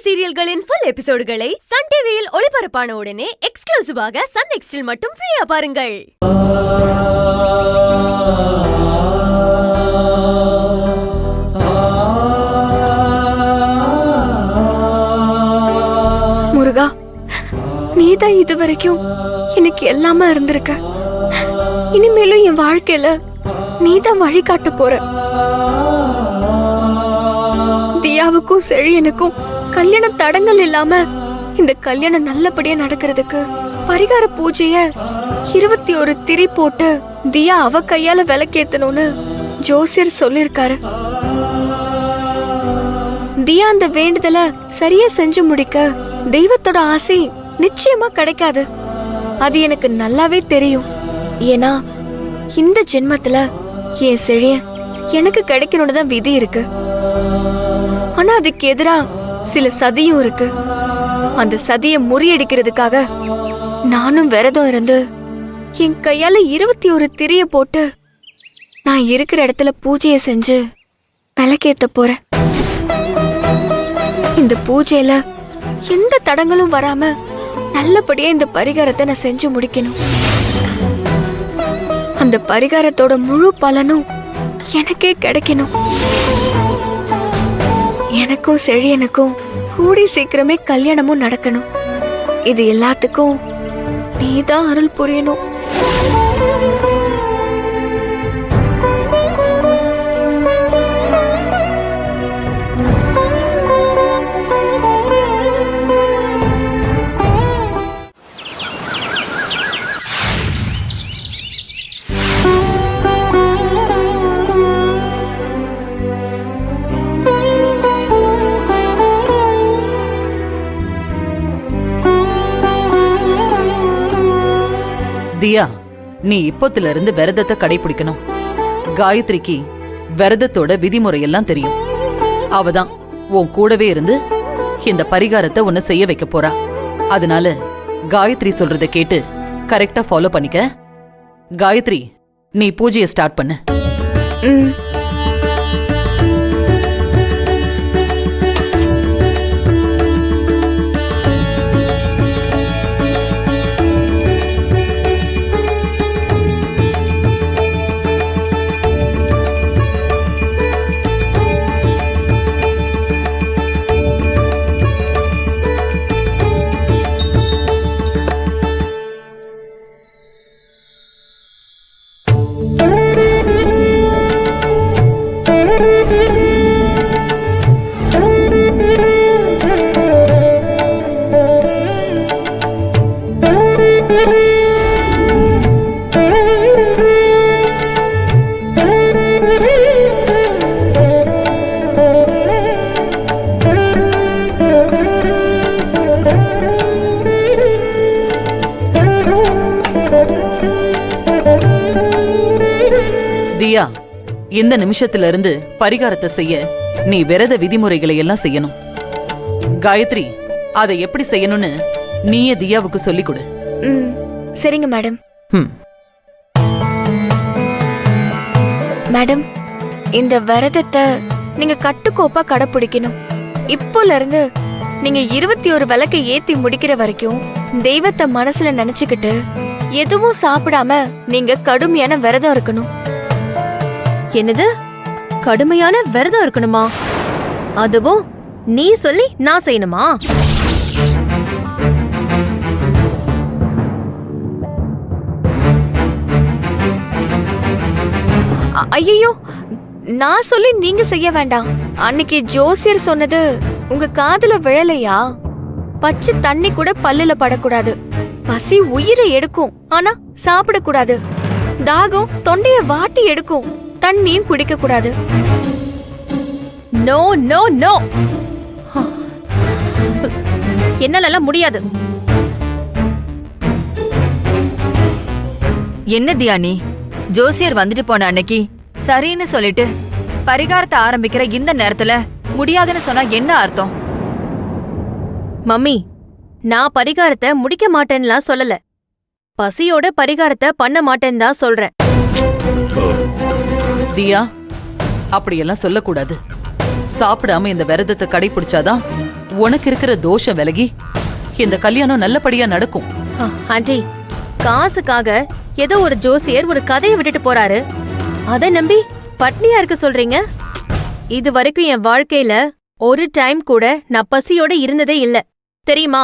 சீரியல்களின் full எபிசோடுகளை Sun டிவியில் ஒளிபரப்பான உடனே எக்ஸ்க்ளூசிவாக சன் நெக்ஸ்டில் மட்டும் ஃப்ரீயா பாருங்கள். முருகா, நீதான் இதுவரைக்கும் எனக்கு எல்லாமே இருந்திருக்க. இனிமேலும் என் வாழ்க்கையில நீதான் வழிகாட்ட போற. தியாவுக்கும் செழியனுக்கும் கல்யாண தடங்கள் இல்லாம இந்த கல்யாணம் நல்லபடியா நடக்கிறதுக்கு பரிகார பூஜைய 21 திரி போட்டு தியா அவ கையால விளக்கேத்தணும்னு ஜோசியர் சொல்லிருக்காரு. தியா அந்த வேண்டுதல சரியா செஞ்சு முடிக்க தெய்வத்தோட ஆசை நிச்சயமா கிடைக்காது. அது எனக்கு நல்லாவே தெரியும். ஏன்னா இந்த ஜென்மத்துல என் செழிய எனக்கு கிடைக்கணும்னு தான் விதி இருக்கு. ஆனா அதுக்கு எதிரா சில சதியும் இருக்கு. அந்த சதியை முறியடிக்கிறதுக்காக நானும் விரதம் இருந்து என் கையால 21 திரிய போட்டு நான் இருக்கிற இடத்துல பூஜைய செஞ்சு விளக்கேத்த போறேன். இந்த பூஜையில எந்த தடங்களும் வராம நல்லபடியா இந்த பரிகாரத்தை நான் செஞ்சு முடிக்கணும். அந்த பரிகாரத்தோட முழு பலனும் எனக்கே கிடைக்கணும். எனக்கும் செழியனுக்கும் கூடி சீக்கிரமே கல்யாணமும் நடக்கணும். இது எல்லாத்துக்கும் நீதான் அருள் புரியணும். தியா, நீ இப்போத்துல இருந்து விரதத்தை கடைபிடிக்கணும். காயத்ரிக்கு விரதத்தோட விதிமுறையெல்லாம் தெரியும். அவதான் உன் கூடவே இருந்து இந்த பரிகாரத்தை உன்னை செய்ய வைக்க போறா. அதனால காயத்ரி சொல்றத கேட்டு கரெக்டா ஃபாலோ பண்ணிக்க. காயத்ரி, நீ பூஜையை ஸ்டார்ட் பண்ணு. தியா, இந்த நிமிஷத்துல இருந்து பரிகாரத்தை செய்ய நீ விரத விதிமுறைகளை எல்லாம் செய்யணும். காயத்ரி, அதை எப்படி செய்யணும்னு நீயே தியாவுக்கு சொல்லிக் கொடு. சரிங்க மேடம். மேடம், இந்த விரதத்தை நீங்க கட்டுக்கோப்பா கடைபிடிக்கணும். இப்போல இருந்து நீங்க 21 விளக்கை ஏத்தி முடிக்கிற வரைக்கும் தெய்வத்தை மனசுல நினைச்சுக்கிட்டு எதுவும் சாப்பிடாம நீங்க கடுமையான விரதம் இருக்கணும். என்னது, கடுமையான விரதம் இருக்கணுமா? அதுவும் நீ சொல்லி நான் செய்யணுமா? ஐயோ, நான் சொல்லி நீங்க செய்ய வேண்டாம். அன்னைக்கு ஜோசியர் சொன்னது உங்க காதுல விழலையா? பச்சை தண்ணி கூட பல்லுல படக்கூடாது. பசி உயிரை எடுக்கும், ஆனா சாப்பிடக்கூடாது. தாகம் தொண்டைய வாட்டி எடுக்கும், தண்ணியும் குடிக்க கூடாது. நோ நோ நோ, என்னால முடியாது. என்ன தியானி, ஜோசியர் வந்துட்டு போன அன்னைக்கு சரின்னு சொல்லிட்டு பரிகாரத்தை ஆரம்பிக்கிற இந்த நேரத்துல முடியாதுன்னு சொன்னா என்ன அர்த்தம்? மம்மி, நான் பரிகாரத்தை முடிக்க மாட்டேன்னுலாம் சொல்லல. பசியோட பரிகாரத்தை பண்ண மாட்டேன்னு தான் சொல்றேன். தியா, அப்படியெல்லாம் சொல்லக்கூடாது. சாப்பிடாம இந்த விரதத்தை கடைபிடிச்சாதான் உனக்கு இருக்கிற தோஷம் விலகி இந்த கல்யாணம் நல்லபடியா நடக்கும். ஆண்டி, காசுக்காக ஏதோ ஒரு ஜோசியர் ஒரு கதையை விட்டுட்டு போறாரு, அதை நம்பி பட்னியா இருக்க சொல்றீங்க? இது வரைக்கும் என் வாழ்க்கையில ஒரு டைம் கூட நான் பசியோட இருந்ததே இல்ல தெரியுமா?